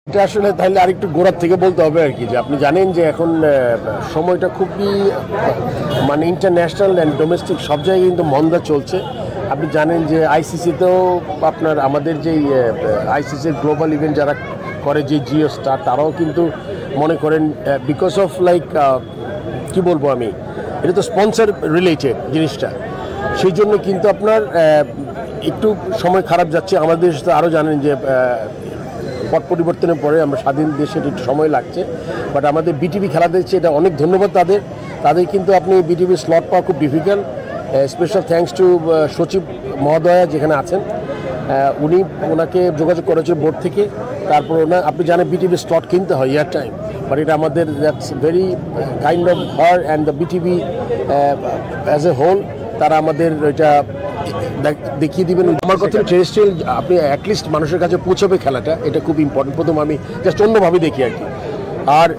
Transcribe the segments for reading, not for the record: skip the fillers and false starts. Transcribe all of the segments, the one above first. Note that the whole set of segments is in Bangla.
এটা আসলে তাহলে আরেকটু গোড়ার থেকে বলতে হবে আর কি, যে আপনি জানেন যে এখন সময়টা খুবই মানে ইন্টারন্যাশনাল অ্যান্ড ডোমেস্টিক সব জায়গায় কিন্তু মন্দা চলছে। আপনি জানেন যে আইসিসিতেও আপনার আমাদের যেই আইসিসির গ্লোবাল ইভেন্ট যারা করে, যে জিও স্টার, তারাও কিন্তু মনে করেন বিকজ অফ লাইক কি বলবো আমি, এটা তো স্পন্সর রিলেটেড জিনিসটা, সেই জন্য কিন্তু আপনার একটু সময় খারাপ যাচ্ছে। আমাদের দেশে তো আরও জানেন যে পট পরিবর্তনের পরে আমরা স্বাধীন দেশের একটু সময় লাগছে, বাট আমাদের বিটিভি খেলা দেখছে, এটা অনেক ধন্যবাদ তাদের কিন্তু আপনি বিটিভি স্লট পাওয়া খুব ডিফিকাল্ট। স্পেশাল থ্যাঙ্কস টু সচিব মহোদয়া যেখানে আছেন, ওনাকে যোগাযোগ করেছে বোর্ড থেকে। তারপর আপনি জানেন বিটিভি স্লট কিনতে হয় ইয়ার টাইম, বাট এটা আমাদের that's very kind of her and the BTV as a whole, তারা আমাদের ওইটা দেখিয়ে দিবেন। আমার কথা টেরেস্ট্রিয়াল আপনি অ্যাটলিস্ট মানুষের কাছে পৌঁছাবে খেলাটা, এটা খুব ইম্পর্টেন্ট। প্রথম আমি জাস্ট অন্যভাবে দেখি আর কি। আর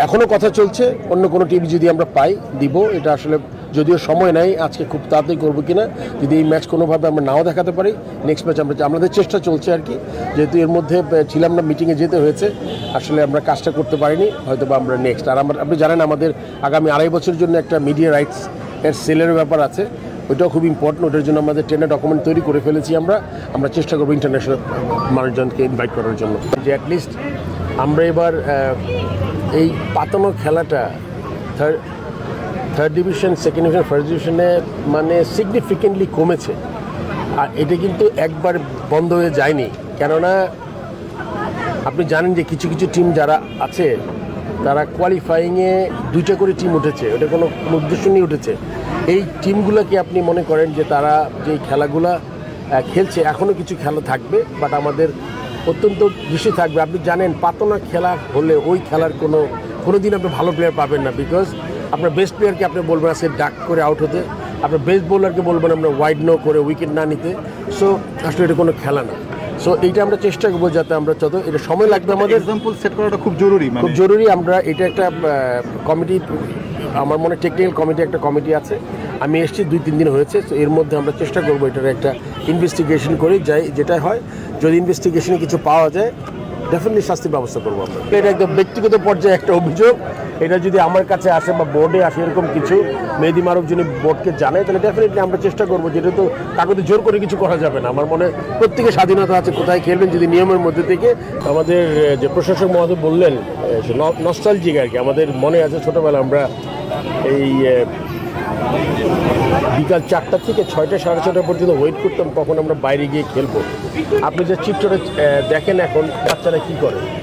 এখনও কথা চলছে, অন্য কোনো টিভি যদি আমরা পাই দিব। এটা আসলে যদিও সময় নাই আজকে খুব তাড়াতাড়ি করবো কিনা, যদি এই ম্যাচ কোনোভাবে আমরা নাও দেখাতে পারি, নেক্সট ম্যাচ আমাদের চেষ্টা চলছে আর কি। যেহেতু এর মধ্যে ছিলাম না, মিটিংয়ে যেতে হয়েছে, আসলে আমরা কাজটা করতে পারিনি, হয়তো বা আমরা নেক্সট। আর আপনি জানেন আমাদের আগামী 2.5 বছরের জন্য একটা মিডিয়া রাইটস এর সেলের ব্যাপার আছে, ওইটাও খুব ইম্পর্টেন্ট। ওটার জন্য আমাদের টেন্ডার ডকুমেন্ট তৈরি করে ফেলেছি। আমরা চেষ্টা করবো ইন্টারন্যাশনাল মানুষজনকে ইনভাইট করার জন্য, যে অ্যাটলিস্ট আমরা এবার এই পাতানো খেলাটা third division, second division, first ডিভিশনে মানে সিগনিফিকেন্টলি কমেছে। আর এটা কিন্তু একবার বন্ধ হয়ে যায়নি, কেননা আপনি জানেন যে কিছু কিছু টিম যারা আছে তারা কোয়ালিফাইংয়ে 2টা করে টিম উঠেছে, ওটা কোনো উদ্দেশ্য নিয়ে উঠেছে। এই টিমগুলোকে আপনি মনে করেন যে তারা যে খেলাগুলা খেলছে, এখনও কিছু খেলা থাকবে, বাট আমাদের অত্যন্ত বেশি থাকবে। আপনি জানেন পাতনা খেলা হলে ওই খেলার কোনো দিন আপনি ভালো প্লেয়ার পাবেন না, বিকজ আপনার বেস্ট প্লেয়ারকে আপনি বলবেন সে ডাক করে আউট হতে, আপনার বেস্ট বোলারকে বলবেন আমরা ওয়াইড নো করে উইকেট না নিতে। সো আসলে এটা কোনো খেলা না। সো এইটা আমরা চেষ্টা করবো যাতে আমরা এটা সময় লাগবে, আমাদের এক্সাম্পল সেট করাটা খুব জরুরি, খুব জরুরি। আমরা এটা একটা কমিটি, আমার মনে টেকনিক্যাল কমিটি একটা কমিটি আছে, আমি এসেছি 2-3 দিন হয়েছে। তো এর মধ্যে আমরা চেষ্টা করবো এটার একটা ইনভেস্টিগেশন করি, যেটা হয় যদি ইনভেস্টিগেশনে কিছু পাওয়া যায় ডেফিনেটলি শাস্তির ব্যবস্থা করবো আমরা। এটা একদম ব্যক্তিগত পর্যায়ে একটা অভিযোগ, এটা যদি আমার কাছে আসে বা বোর্ডে আসে এরকম কিছু, মেহেদী মারুফ যিনি বোর্ডকে জানায়, তাহলে ডেফিনেটলি আমরা চেষ্টা করবো। যেটা তো কাগজে জোর করে কিছু করা যাবে না। আমার মনে প্রত্যেকের স্বাধীনতা আছে কোথায় খেলবেন, যদি নিয়মের মধ্যে থেকে। আমাদের যে প্রশাসক মহোদয় বললেন নস্টালজিক আর কি, আমাদের মনে আছে ছোটোবেলা আমরা এই বিকাল 4টা থেকে 6টা, 6:30 পর্যন্ত ওয়েট করতাম কখন আমরা বাইরে গিয়ে খেলবো। আপনি যে চিত্রটা দেখেন এখন বাচ্চারা কী করে।